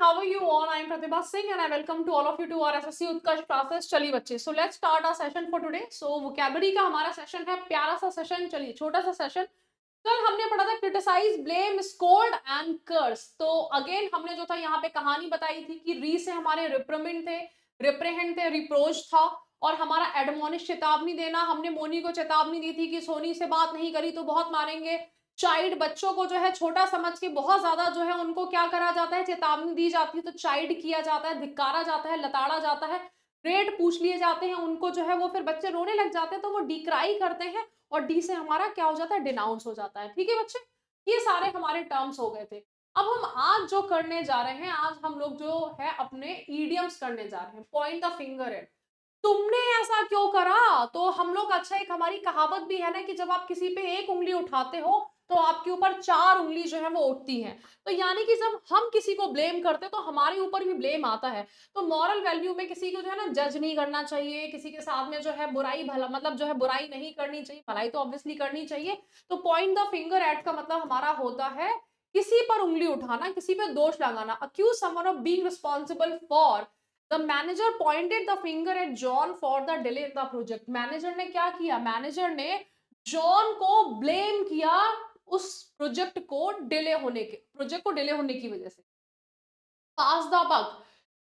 how are you all? I am Pratibha Singh and I welcome to all of you to our SSC Utkarsh classes. चलिए बच्चे, so let's start our session for today. So vocabulary का हमारा session है, प्यारा सा session, चलिए छोटा सा सेशन. कल हमने पढ़ा था criticize, blame, scold and curse. तो अगेन हमने जो था यहाँ पे कहानी बताई थी कि री से हमारे रिप्रिमेंड थे, रिप्रेहेंड थे, रिप्रोच था, और हमारा एडमोनिश चेतावनी देना. हमने मोनी को चेतावनी दी थी कि सोनी से बात नहीं करी तो बहुत मारेंगे. चाइल्ड, बच्चों को जो है छोटा समझ के बहुत ज्यादा जो है उनको क्या करा जाता है, चेतावनी दी जाती है तो चाइल्ड किया जाता है, धिक्कारा जाता है, लताड़ा जाता है, रेट पूछ लिए जाते हैं उनको, जो है वो फिर बच्चे रोने लग जाते हैं तो वो डिक्राई करते हैं और डी से हमारा क्या हो जाता है, डिनाउंस हो जाता है. ठीक है बच्चे, ये सारे हमारे टर्म्स हो गए थे. अब हम आज जो करने जा रहे हैं, आज हम लोग जो है अपने ईडियम्स करने जा रहे हैं. पॉइंट द फिंगर एट, तुमने ऐसा क्यों करा. तो हम लोग, अच्छा एक हमारी कहावत भी है ना कि जब आप किसी पे एक उंगली उठाते हो तो आपके ऊपर चार उंगली जो है वो उठती है. तो यानी कि जब हम किसी को ब्लेम करते हैं तो हमारे ऊपर भी ब्लेम आता है. तो मॉरल वैल्यू में किसी को जो है ना जज नहीं करना चाहिए, किसी के साथ में जो है बुराई भला मतलब जो है बुराई नहीं करनी चाहिए, भलाई तो ऑब्वियसली करनी चाहिए. तो पॉइंट द फिंगर एट का मतलब हमारा होता है किसी पर उंगली उठाना, किसी पर दोष लगाना. Accuse someone of being responsible for. The manager pointed the finger at John for the delay in the project. Manager ने क्या किया, मैनेजर ने जॉन को ब्लेम किया उस प्रोजेक्ट को डिले होने की वजह से. पास द बग.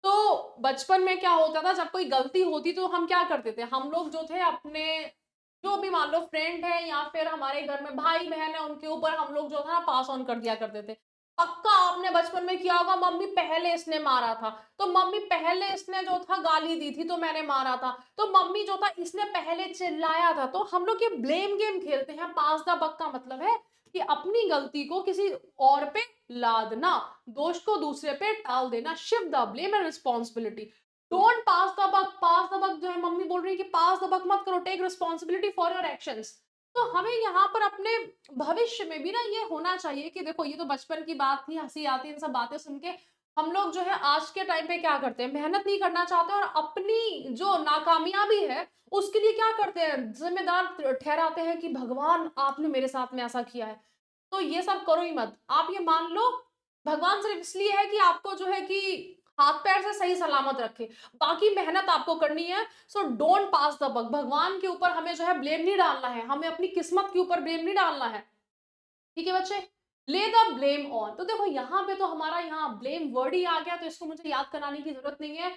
तो बचपन में क्या होता था, जब कोई गलती होती तो हम क्या करते थे, हम लोग जो थे अपने जो भी मान लो फ्रेंड है या फिर हमारे घर में भाई बहन है उनके ऊपर हम लोग जो था पास ऑन कर दिया करते थे. पक्का आपने बचपन में किया होगा, मम्मी पहले इसने मारा था तो मम्मी पहले इसने जो था गाली दी थी तो मैंने मारा था, तो मम्मी जो था इसने पहले चिल्लाया था. तो हम लोग ये ब्लेम गेम खेलते हैं. पास द बक का मतलब है कि अपनी गलती को किसी और पे लादना, दोष को दूसरे पे टाल देना. Shift the blame and responsibility. Don't pass the buck. Pass the buck जो है मम्मी बोल रही है कि पास द बक मत करो, take responsibility for your actions. तो हमें यहाँ पर अपने भविष्य में भी ना ये होना चाहिए कि देखो, ये तो बचपन की बात थी, हंसी आती है इन सब बातें सुन के. हम लोग जो है आज के टाइम पे क्या करते हैं, मेहनत नहीं करना चाहते और अपनी जो नाकामयाबी है उसके लिए क्या करते हैं, जिम्मेदार ठहराते हैं कि भगवान आपने मेरे साथ में ऐसा किया है. तो ये सब करो ही मत. आप ये मान लो भगवान सिर्फ इसलिए है कि आपको जो है कि हाथ पैर से सही सलामत रखे, बाकी मेहनत आपको करनी है. So don't pass the buck. भगवान के ऊपर हमें जो है ब्लेम नहीं डालना है, हमें अपनी किस्मत के ऊपर ब्लेम नहीं डालना है. ठीक है बच्चे, ले द ब्लेम ऑन. तो देखो यहाँ पे तो हमारा यहाँ ब्लेम वर्ड ही आ गया तो इसको मुझे याद कराने की जरूरत नहीं है.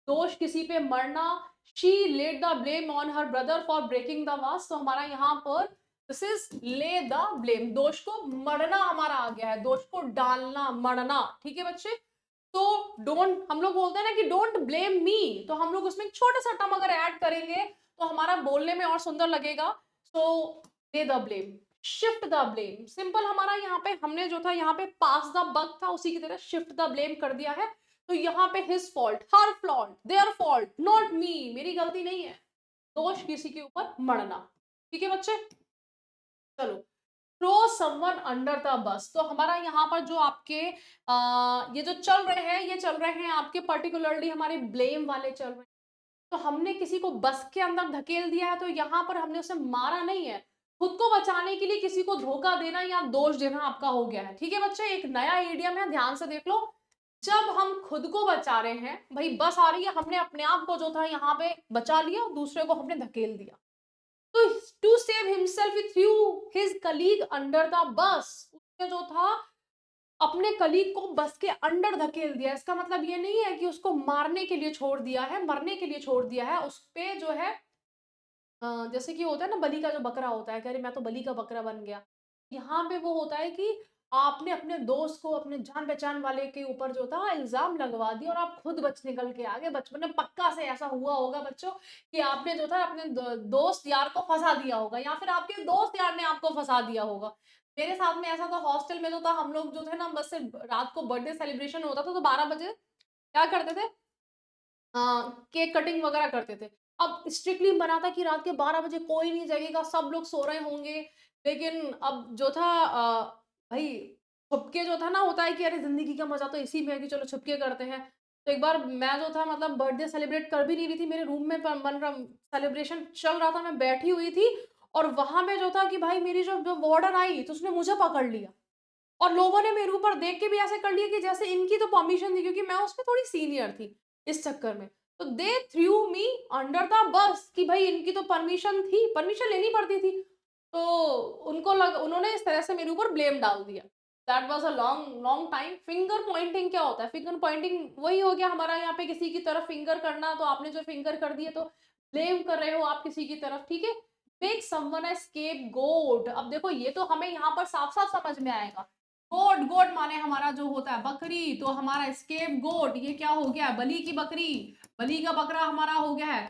दोष किसी पे मरना. She laid the blame on her brother for breaking the vase. तो हमारा यहाँ पर this is lay the blame. दोष को मरना हमारा आ गया है, दोष को डालना, मरना. ठीक है बच्चे, तो डोंट, हम लोग बोलते हैं ना कि डोंट ब्लेम मी, तो हम लोग उसमें एक छोटा सा टर्म अगर ऐड करेंगे तो हमारा बोलने में और सुंदर लगेगा. सो ले the blame, shift the blame. Simple हमारा यहाँ पे हमने जो था यहाँ पे पास द बक था, उसी की तरह शिफ्ट द ब्लेम कर दिया है. तो यहाँ पे his fault, her fault, their fault, not me, मेरी गलती नहीं है. दोष किसी के ऊपर मढ़ना. ठीक है बच्चे, चलो. थ्रो समवन अंडर द बस. तो हमारा यहाँ पर जो आपके ये जो चल रहे हैं, ये चल रहे हैं आपके पर्टिकुलरली हमारे ब्लेम वाले चल रहे हैं. तो हमने किसी को बस के अंदर धकेल दिया है तो यहाँ पर हमने उसे मारा नहीं है, खुद को बचाने के लिए किसी को धोखा देना या दोष देना आपका हो गया है. ठीक है बच्चे, एक नया ईडियम है, ध्यान से देख लो. जब हम खुद को बचा रहे हैं, भाई बस आ रही है, हमने अपने आप को जो था यहाँ पे बचा लिया, दूसरे को हमने धकेल दिया. तो to save himself he threw his colleague under the bus. उसने जो था अपने कलीग को बस के अंडर धकेल दिया. इसका मतलब ये नहीं है कि उसको मारने के लिए छोड़ दिया है, मरने के लिए छोड़ दिया है. उस पे जो है जैसे कि होता है ना बलि का जो बकरा होता है, कह रही मैं तो बलि का बकरा बन गया. यहाँ पे वो होता है कि आपने अपने दोस्त को, अपने जान पहचान वाले के ऊपर जो था इल्जाम लगवा दिया और आप खुद बच निकल के आ गए. बचपन में पक्का से ऐसा हुआ होगा बच्चों कि आपने जो था अपने दोस्त यार को फंसा दिया होगा या फिर आपके दोस्त यार ने आपको फंसा दिया होगा. मेरे साथ में ऐसा था, हॉस्टल में जो था हम लोग जो थे ना, बस से रात को बर्थडे सेलिब्रेशन होता था तो 12 बजे क्या करते थे, केक कटिंग वगैरह करते थे. अब स्ट्रिक्टली मना था कि रात के 12 बजे कोई नहीं जगेगा, सब लोग सो रहे होंगे. लेकिन अब जो था भाई छुपके जो था ना, होता है कि अरे ज़िंदगी का मज़ा तो इसी में है कि चलो छुपके करते हैं. तो एक बार मैं जो था मतलब बर्थडे सेलिब्रेट कर भी नहीं रही थी, मेरे रूम में प मन रम सेलिब्रेशन चल रहा था, मैं बैठी हुई थी और वहाँ में जो था कि भाई मेरी जो जो वार्डन आई तो उसने मुझे पकड़ लिया. और लोगों ने मेरे ऊपर देख के भी ऐसे कर लिया कि जैसे इनकी तो परमिशन थी, क्योंकि मैं उसमें थोड़ी सीनियर थी इस चक्कर में। तो they threw me under the bus कि भाई इनकी तो परमिशन थी, परमिशन लेनी पड़ती थी। तो उन्होंने इस तरह से मेरे ऊपर ब्लेम डाल दिया। That was a long long time. Finger Poynting क्या होता है? फिंगर पॉइंटिंग वही हो गया हमारा यहाँ पे किसी की तरफ फिंगर करना, तो आपने जो फिंगर कर दिए तो ब्लेम कर रहे हो आप किसी की तरफ, ठीक है? मेक समवन अ स्केपगोट। अब देखो ये तो हमें यहाँ पर साफ-साफ समझ में आएगा। गोट, गोट माने हमारा जो होता है बकरी, तो हमारा स्केपगोट ये क्या हो गया? बलि की बकरी, बलि का बकरा हमारा हो गया है।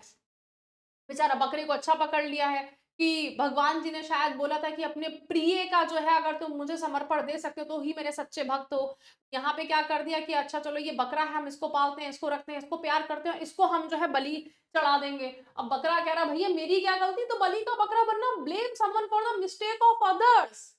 बेचारा बकरे को अच्छा पकड़ लिया है कि भगवान जी ने शायद बोला था कि अपने प्रिय का जो है अगर तुम मुझे समर्पण दे सकते हो तो ही मेरे सच्चे भक्त हो। यहाँ पे क्या कर दिया कि अच्छा चलो ये बकरा है, हम इसको पालते हैं, इसको रखते हैं, इसको प्यार करते हैं, इसको हम जो है बलि चढ़ा देंगे। अब बकरा कह रहा भैया मेरी क्या गलती? तो बलि का बकरा बनना, blame someone for the mistake of others,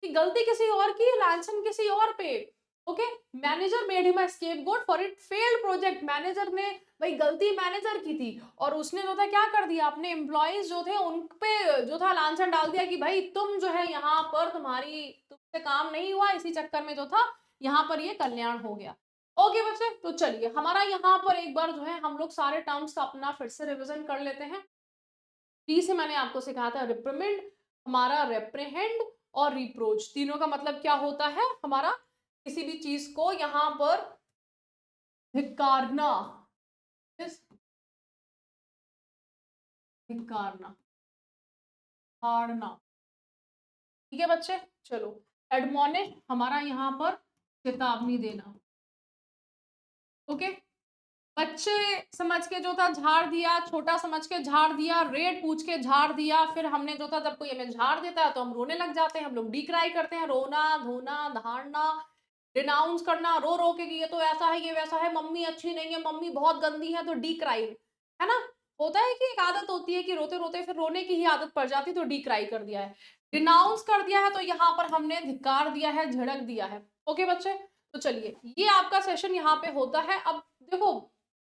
कि गलती किसी और की, लांछन किसी और पे। Okay, manager made him a scapegoat for it failed project. Manager ने, भाई गलती मैनेजर की थी और उसने जो था क्या कर दिया, अपने एम्प्लॉइज जो थे उन पे जो था लांछन डाल दिया कि भाई तुम जो है यहाँ पर तुमसे काम नहीं हुआ, इसी चक्कर में जो था यहाँ पर ये कल्याण हो गया। ओके बच्चे, तो चलिए हमारा यहाँ पर एक बार जो है हम लोग सारे टर्म्स का अपना फिर से रिविजन कर लेते हैं। टी से मैंने आपको सिखाया था रिप्रिमेंड, हमारा रेप्रिहेंड और रिप्रोच, तीनों का मतलब क्या होता है? हमारा किसी भी चीज को यहाँ पर धिक्कारना, धिक्कारना, हारना। ठीक है बच्चे, चलो। एडमोनिश हमारा यहाँ पर चेतावनी देना। ओके, बच्चे समझ के जो था झाड़ दिया, छोटा समझ के झाड़ दिया, रेट पूछ के झाड़ दिया, फिर हमने जो था जब कोई हमें झाड़ देता है तो हम रोने लग जाते हैं, हम लोग डिक्राई करते हैं, रोना धोना धाड़ना, डिनाउंस करना, रो रो के कि ये तो ऐसा है, ये वैसा है, मम्मी अच्छी नहीं है, मम्मी बहुत गंदी है, तो डिक्राई, है ना? होता है कि एक आदत होती है कि रोते रोते फिर रोने की ही आदत पड़ जाती है, तो डिक्राई कर दिया है। डिनाउंस कर दिया है तो यहाँ पर हमने धिक्कार दिया है, झिड़क दिया है। ओके बच्चे, तो चलिए ये आपका सेशन यहाँ पे होता है। अब देखो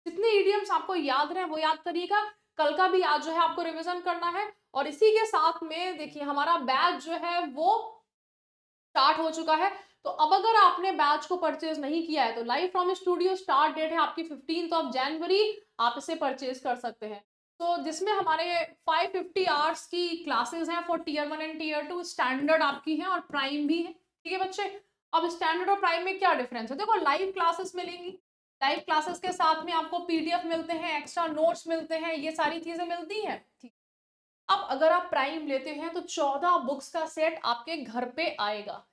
जितने इडियम्स आपको याद रहे वो याद करिएगा, कल का भी आज जो है आपको रिवीजन करना है। और इसी के साथ में देखिए हमारा बैच जो है वो स्टार्ट हो चुका है। तो अब अगर आपने बैच को परचेज नहीं किया है तो live from studio start date है आपकी 15th ऑफ जनवरी, आप इसे परचेज कर सकते हैं। तो जिसमें हमारे 550 आवर्स की क्लासेस हैं for tier 1 and tier 2, standard आपकी है और प्राइम भी है। ठीक है बच्चे, अब स्टैंडर्ड और प्राइम में क्या डिफरेंस है? देखो लाइव क्लासेस मिलेंगी, लाइव क्लासेस के साथ में आपको पीडीएफ मिलते हैं, एक्स्ट्रा नोट्स मिलते हैं, ये सारी चीजें मिलती हैं। ठीक, अब अगर आप प्राइम लेते हैं तो 14 बुक्स का सेट आपके घर पे आएगा,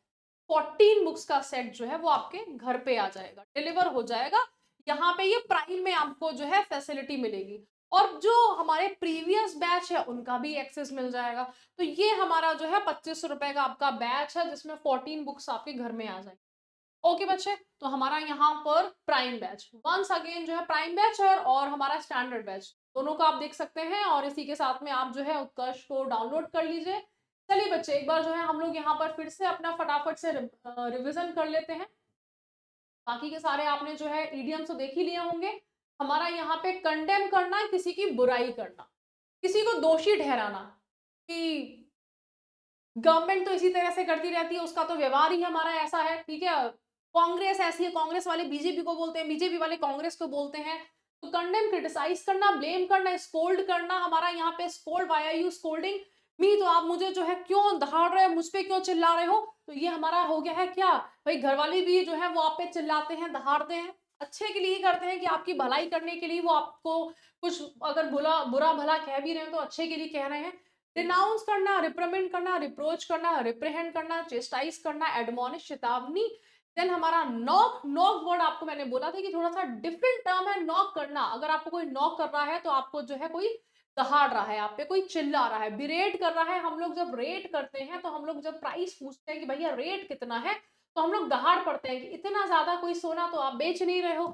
14 बुक्स का सेट जो है वो आपके घर पे आ जाएगा, डिलीवर हो जाएगा। यहाँ पे ये प्राइम में आपको जो है फैसिलिटी मिलेगी। और जो हमारे प्रीवियस बैच है उनका भी एक्सेस मिल जाएगा। तो ये हमारा जो है 2500 रुपए का आपका बैच है जिसमें 14 बुक्स आपके घर में आ जाएंगे। ओके बच्चे, तो हमारा यहाँ पर प्राइम बैच वंस अगेन जो है प्राइम बैच है और हमारा स्टैंडर्ड बैच, दोनों को आप देख सकते हैं। और इसी के साथ में आप जो है उत्कर्ष को डाउनलोड कर लीजिए। चलिए बच्चे, एक बार जो है हम लोग यहाँ पर फिर से अपना फटाफट से रिविजन कर लेते हैं। बाकी के सारे आपने जो है इडियम्स तो देख ही लिए होंगे। हमारा यहाँ पे कंडेम करना, किसी की बुराई करना, किसी को दोषी ठहराना कि गवर्नमेंट तो इसी तरह से करती रहती है, उसका तो व्यवहार ही हमारा ऐसा है, ठीक है, कांग्रेस ऐसी है, कांग्रेस वाले बीजेपी को बोलते हैं, बीजेपी वाले कांग्रेस को बोलते हैं। तो कंडेम, क्रिटिसाइज करना, ब्लेम करना, स्कोल्ड करना, हमारा यहाँ पे scold, why are you scolding me, तो आप मुझे जो है क्यों दहाड़ रहे हो, मुझ पे क्यों चिल्ला रहे हो? तो ये हमारा हो गया है क्या, भाई घर वाले भी जो है वो आप पे चिल्लाते हैं, दहाड़ते हैं, अच्छे के लिए ही करते हैं कि आपकी भलाई करने के लिए वो आपको कुछ अगर बुरा भला कह भी रहे हैं तो अच्छे के लिए कह रहे हैं। डिनाउंस करना, रिप्रिमेंड करना, रिप्रोच करना, रिप्रेहेंड करना, चेस्टाइज करना, एडमोनिश चेतावनी। देन हमारा नॉक, नॉक वर्ड आपको मैंने बोला था कि थोड़ा सा डिफरेंट टर्म है नॉक करना। अगर आपको कोई नॉक कर रहा है तो आपको जो है कोई दहाड़ रहा है, आप पे कोई चिल्ला रहा है, बिरेट कर रहा है। हम लोग जब रेट करते हैं तो हम लोग जब प्राइस पूछते हैं कि भैया रेट कितना है, तो हम लोग दहाड़ पड़ते हैं कि इतना ज्यादा कोई सोना तो आप बेच नहीं रहे हो।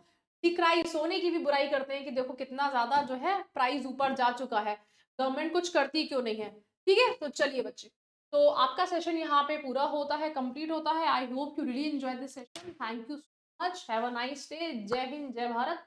डिक्राई, सोने की भी बुराई करते हैं कि देखो कितना ज्यादा जो है प्राइस ऊपर जा चुका है, गवर्नमेंट कुछ करती क्यों नहीं है। ठीक है, तो चलिए बच्चे, तो आपका सेशन यहाँ पे पूरा होता है, कंप्लीट होता है। I hope you really enjoy this session. Thank you so much, have a nice day. जय हिंद, जय भारत।